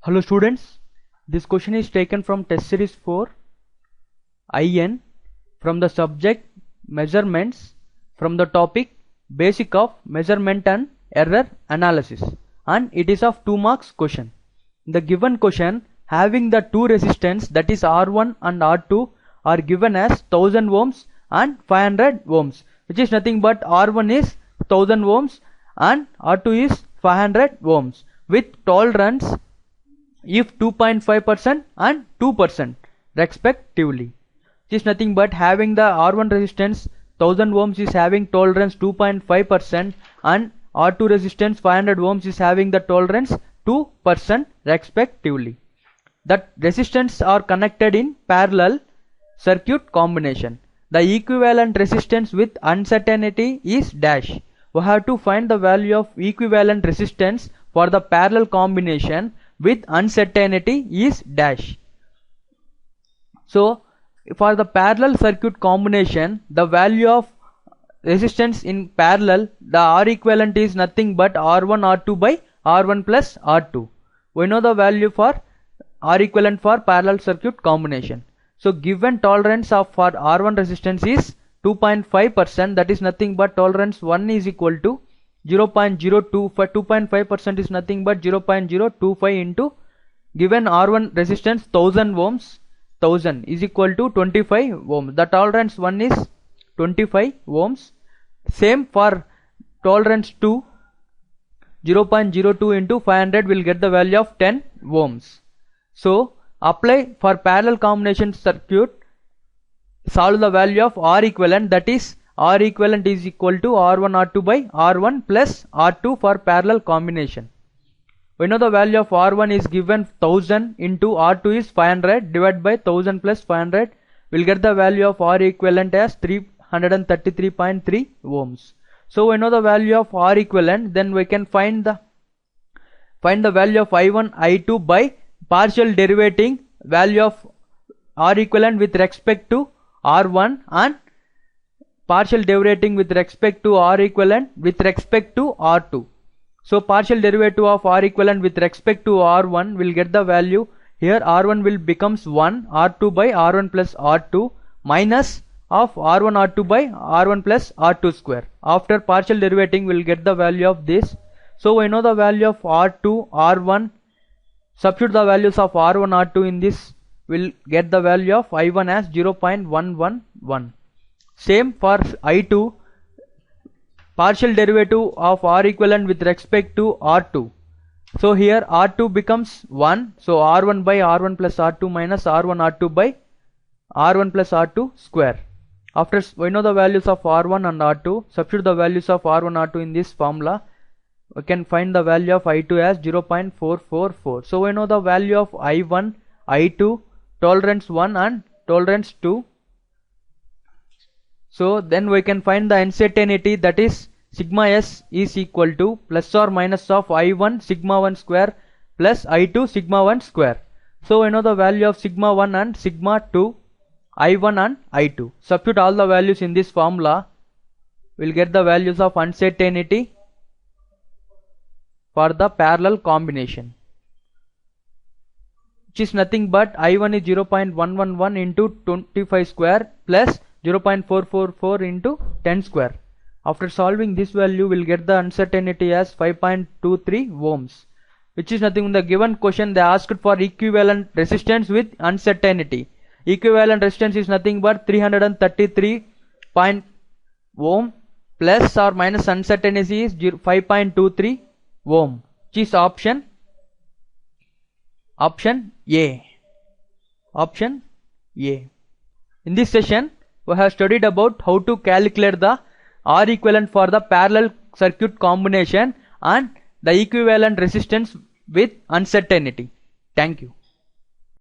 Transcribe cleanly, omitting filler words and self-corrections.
Hello students, this question is taken from test series 4 IN from the subject measurements from the topic basic of measurement and error analysis, and it is of 2 marks question. The given question having the two resistance, that is R1 and R2, are given as 1000 ohms and 500 ohms, which is nothing but R1 is 1000 ohms and R2 is 500 ohms with tolerance if 2.5% and 2% respectively. It is nothing but having the R1 resistance 1000 ohms is having tolerance 2.5% and R2 resistance 500 ohms is having the tolerance 2% respectively. That resistance are connected in parallel circuit combination. The equivalent resistance with uncertainty is dash. We have to find the value of equivalent resistance for the parallel combination with uncertainty is dash. So for the parallel circuit combination, the value of resistance in parallel, the R equivalent is nothing but R1 R2 by R1 plus R2. We know the value for R equivalent for parallel circuit combination. So given tolerance of for R1 resistance is 2.5%, that is nothing but tolerance 1 is equal to 0.02. For 2.5% is nothing but 0.025 into given R1 resistance 1000 ohms, 1000 is equal to 25 ohms. The tolerance 1 is 25 ohms. Same for tolerance 2, 0.02 into 500 will get the value of 10 ohms. So apply for parallel combination circuit, solve the value of R equivalent, that is R equivalent is equal to R1 R2 by R1 plus R2 for parallel combination. We know the value of R1 is given 1000 into R2 is 500 divided by 1000 plus 500 will get the value of R equivalent as 333.3 ohms. So we know the value of R equivalent, then we can find the value of I1 I2 by partial derivating value of R equivalent with respect to R1 and partial derivating with respect to R equivalent with respect to R2. So partial derivative of R equivalent with respect to R1 will get the value here. R1 will becomes 1 R2 by R1 plus R2 minus of R1 R2 by R1 plus R2 square. After partial derivating will get the value of this. So we know the value of R2 R1. Substitute the values of R1 R2 in this, will get the value of I1 as 0.111. Same for I2, partial derivative of R equivalent with respect to R2. So here R2 becomes 1, so R1 by R1 plus R2 minus R1 R2 by R1 plus R2 square. After we know the values of R1 and R2, substitute the values of R1 R2 in this formula, we can find the value of I2 as 0.444. So we know the value of I1, I2, tolerance 1 and tolerance 2. So then we can find the uncertainty, that is sigma s is equal to plus or minus of I1 sigma 1 square plus I2 sigma 1 square. So we know the value of sigma 1 and sigma 2, I1 and I2. Substitute all the values in this formula, we'll get the values of uncertainty for the parallel combination, which is nothing but I1 is 0.111 into 25 square plus 0.444 into 10 square. After solving this value, we'll get the uncertainty as 5.23 ohms, which is nothing. In the given question they asked for equivalent resistance with uncertainty. Equivalent resistance is nothing but 333 ohm plus or minus uncertainty is 5.23 ohm, which is option A. Option A. In this session we have studied about how to calculate the R equivalent for the parallel circuit combination and the equivalent resistance with uncertainty. Thank you.